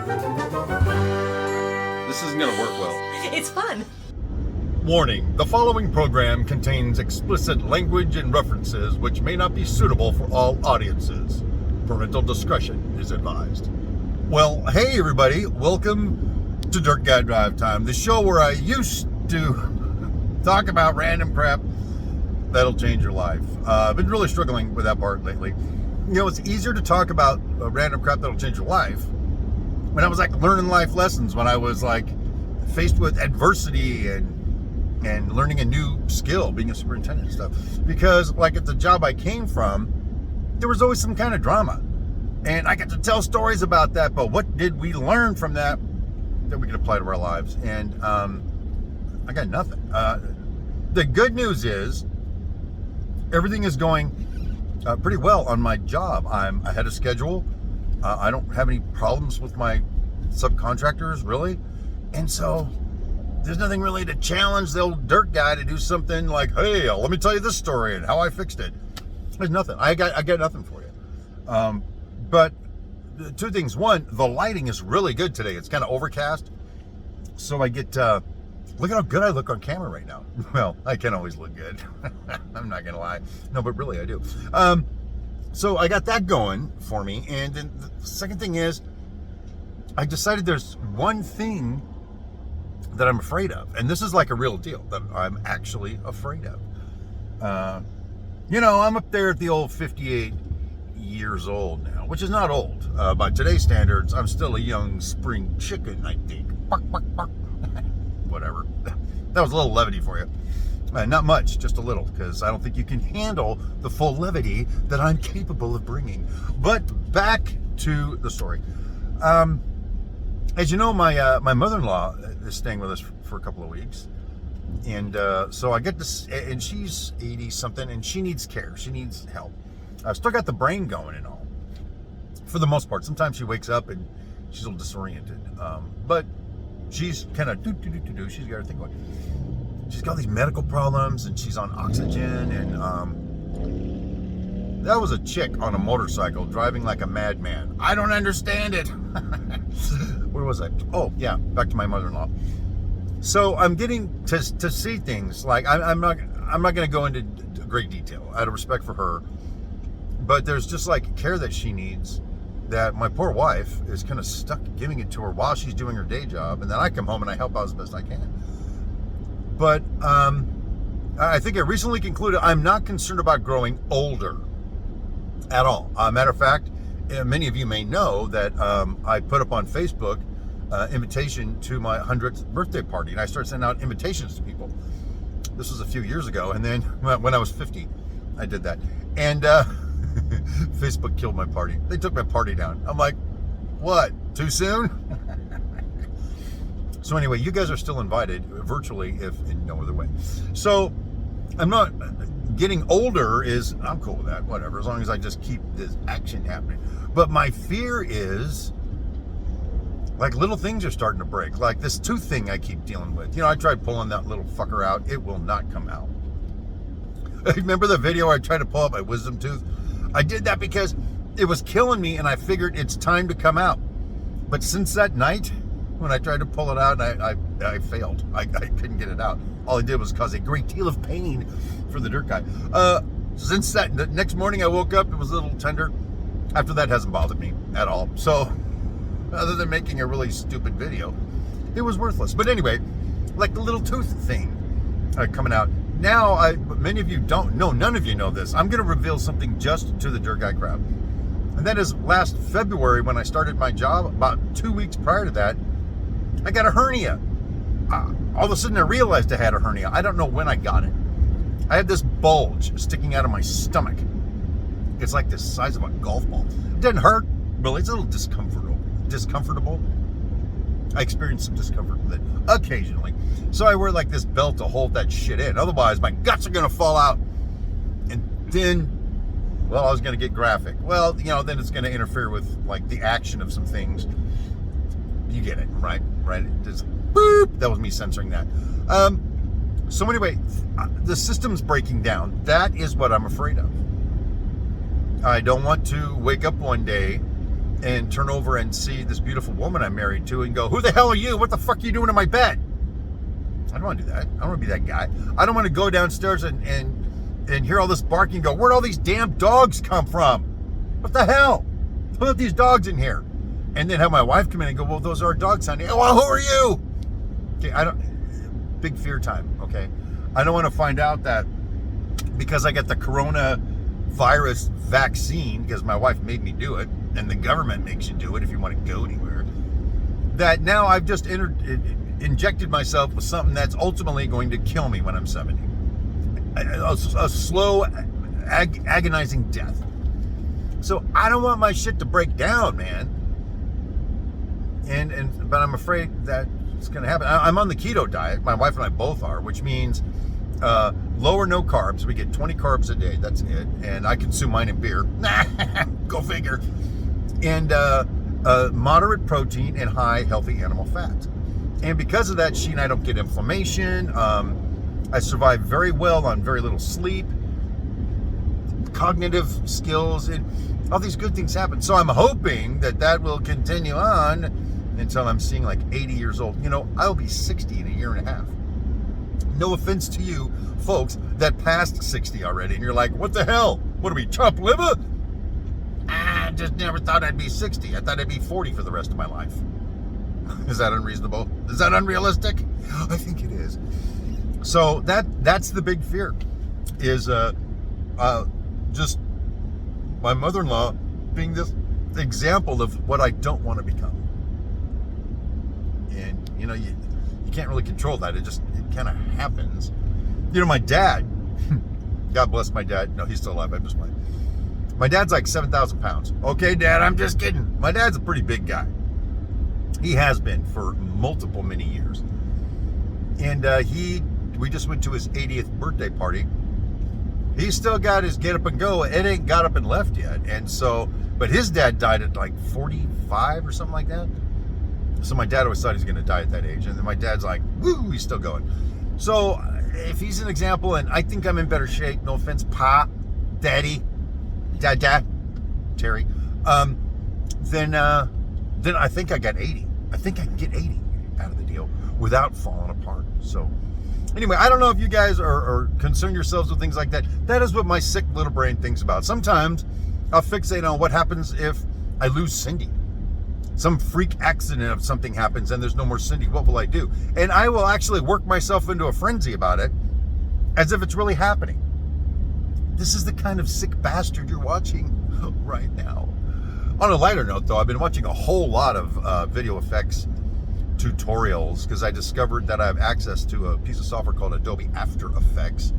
This isn't going to work well. It's fun. Warning, the following program contains explicit language and references which may not be suitable for all audiences. Parental discretion is advised. Well, hey everybody, welcome to Dirt Guy Drive Time, the show where I used to talk about random crap that'll change your life. I've been really struggling with that part lately. You know, it's easier to talk about random crap that'll change your life when I was like learning life lessons, when I was like faced with adversity and learning a new skill, being a superintendent and stuff. Because like at the job I came from, there was always some kind of drama. And I got to tell stories about that, but what did we learn from that we could apply to our lives? And I got nothing. The good news is everything is going pretty well on my job. I'm ahead of schedule. I don't have any problems with my subcontractors, really. And so there's nothing really to challenge the old dirt guy to do something like, hey, let me tell you this story and how I fixed it. There's nothing. I got nothing for you. But two things. One, the lighting is really good today. It's kind of overcast. So I get, look at how good I look on camera right now. Well, I can always look good. I'm not going to lie. No, but really I do. So I got that going for me. And then the second thing is, I decided there's one thing that I'm afraid of. And this is like a real deal that I'm actually afraid of. You know, I'm up there at the old 58 years old now, which is not old. By today's standards, I'm still a young spring chicken, I think. Whatever. That was a little levity for you. Not much, just a little, because I don't think you can handle the full levity that I'm capable of bringing. But back to the story. As you know, my mother-in-law is staying with us for a couple of weeks. And so I get this, and she's 80-something, and she needs care. She needs help. I've still got the brain going and all, for the most part. Sometimes she wakes up and she's a little disoriented. But she's kind of do. She's got her thing going. She's got these medical problems, and she's on oxygen, and that was a chick on a motorcycle driving like a madman. I don't understand it. Where was I? Oh, yeah, back to my mother-in-law. So I'm getting to see things like I'm not going to go into great detail out of respect for her, but there's just like care that she needs that my poor wife is kind of stuck giving it to her while she's doing her day job, and then I come home and I help out as best I can. But I think I recently concluded I'm not concerned about growing older at all. Matter of fact, many of you may know that I put up on Facebook invitation to my 100th birthday party, and I started sending out invitations to people. This was a few years ago, and then when I was 50, I did that. And Facebook killed my party. They took my party down. I'm like, what? Too soon? So anyway, you guys are still invited virtually, if in no other way. So I'm not getting older. I'm cool with that. Whatever, as long as I just keep this action happening. But my fear is, like, little things are starting to break. Like this tooth thing I keep dealing with. You know, I tried pulling that little fucker out. It will not come out. Remember the video where I tried to pull out my wisdom tooth? I did that because it was killing me, and I figured it's time to come out. But since that night, when I tried to pull it out, I failed. I couldn't get it out. All I did was cause a great deal of pain for the dirt guy. Since that, the next morning I woke up, it was a little tender. After that, it hasn't bothered me at all. So, other than making a really stupid video, it was worthless. But anyway, like the little tooth thing coming out. Now, many of you don't know, none of you know this. I'm going to reveal something just to the dirt guy crowd. And that is last February when I started my job, about 2 weeks prior to that, I got a hernia. All of a sudden I realized I had a hernia. I don't know when I got it. I had this bulge sticking out of my stomach. It's like the size of a golf ball. It doesn't hurt, really. It's a little discomfortable. I experience some discomfort with it occasionally. So I wear like this belt to hold that shit in. Otherwise, my guts are going to fall out. And then, well, I was going to get graphic. Well, you know, then it's going to interfere with like the action of some things. You get it, right? Right? It just, boop. That was me censoring that. So anyway, the system's breaking down. That is what I'm afraid of. I don't want to wake up one day and turn over and see this beautiful woman I'm married to and go, who the hell are you? What the fuck are you doing in my bed? I don't want to do that. I don't want to be that guy. I don't want to go downstairs and hear all this barking and go, where'd all these damn dogs come from? What the hell? Who let these dogs in here? And then have my wife come in and go, well, those are our dogs, honey. Well, who are you? Okay, big fear time, okay? I don't want to find out that because I got the coronavirus vaccine, because my wife made me do it, and the government makes you do it if you want to go anywhere, that now I've just injected myself with something that's ultimately going to kill me when I'm 70. A slow, agonizing death. So I don't want my shit to break down, man. But I'm afraid that it's going to happen. I'm on the keto diet. My wife and I both are, which means low or no carbs. We get 20 carbs a day. That's it. And I consume mine in beer. Go figure. And moderate protein and high healthy animal fat. And because of that, she and I don't get inflammation. I survive very well on very little sleep. Cognitive skills and all these good things happen. So I'm hoping that will continue on until I'm seeing like 80 years old. You know, I'll be 60 in a year and a half. No offense to you folks that passed 60 already and you're like, what the hell? What are we, chopped liver? I just never thought I'd be 60. I thought I'd be 40 for the rest of my life. Is that unreasonable? Is that unrealistic? I think it is. So that's the big fear, is just my mother-in-law being this example of what I don't want to become. And you know, you can't really control that. It kind of happens. You know, my dad, God bless my dad. No, he's still alive. I'm just playing. My dad's like 7,000 pounds. Okay, Dad, I'm just kidding. My dad's a pretty big guy. He has been for many years. And we just went to his 80th birthday party. He's still got his get up and go. It ain't got up and left yet. And so, but his dad died at like 45 or something like that. So my dad always thought he was going to die at that age. And then my dad's like, woo, he's still going. So if he's an example, and I think I'm in better shape, no offense, Pa, Daddy, Dada, Terry, then I think I got 80. I think I can get 80 out of the deal without falling apart. So anyway, I don't know if you guys are concern yourselves with things like that. That is what my sick little brain thinks about. Sometimes I'll fixate on what happens if I lose Cindy. Some freak accident of something happens and there's no more Cindy. What will I do? And I will actually work myself into a frenzy about it as if it's really happening. This is the kind of sick bastard you're watching right now. On a lighter note, though, I've been watching a whole lot of video effects tutorials because I discovered that I have access to a piece of software called Adobe After Effects.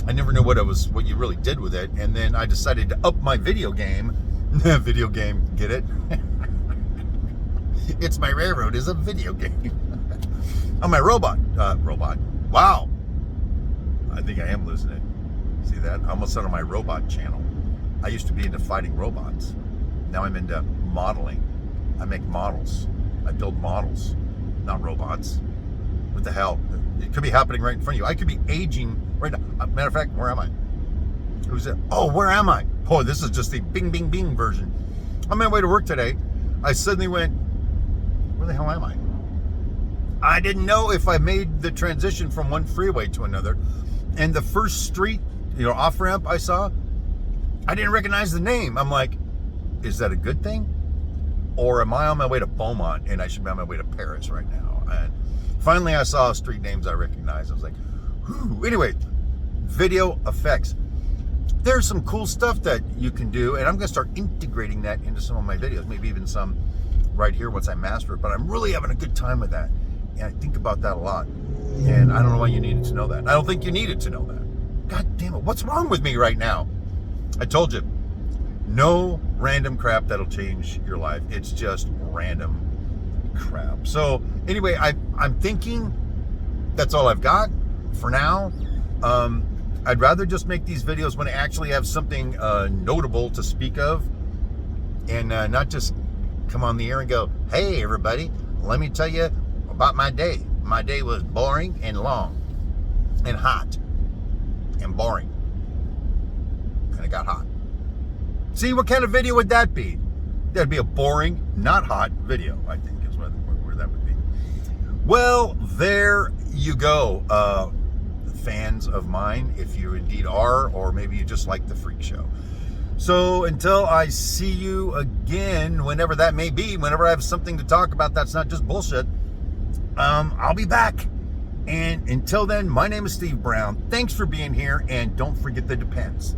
I never knew what you really did with it, and then I decided to up my video game. Video game, get it? It's My Railroad is a video game. On my robot. Wow. I think I am losing it. See that? I almost said on my robot channel. I used to be into fighting robots. Now I'm into modeling. I make models. I build models, not robots. What the hell? It could be happening right in front of you. I could be aging right now. Matter of fact, where am I? Who's it? Oh, where am I? Boy, this is just the bing, bing, bing version. On my way to work today, I suddenly went, where the hell am I? I didn't know if I made the transition from one freeway to another. And the first street, off-ramp I saw, I didn't recognize the name. I'm like, is that a good thing? Or am I on my way to Beaumont and I should be on my way to Paris right now? And finally I saw street names I recognized. I was like, whew. Anyway, video effects. There's some cool stuff that you can do, and I'm going to start integrating that into some of my videos, maybe even some right here once I master it. But I'm really having a good time with that. And I think about that a lot. And I don't know why you needed to know that. I don't think you needed to know that. God damn it. What's wrong with me right now? I told you. No random crap that'll change your life. It's just random crap. So anyway, I'm thinking that's all I've got for now. I'd rather just make these videos when I actually have something notable to speak of, and not just come on the air and go, hey everybody, let me tell you about my day. My day was boring and long and hot and boring, and it got hot. See, what kind of video would that be? That'd be a boring, not hot video, I think, is where that would be. Well, there you go, fans of mine, if you indeed are, or maybe you just like the freak show. So until I see you again, whenever that may be, whenever I have something to talk about that's not just bullshit, I'll be back. And until then, my name is Steve Brown. Thanks for being here, and don't forget the Depends.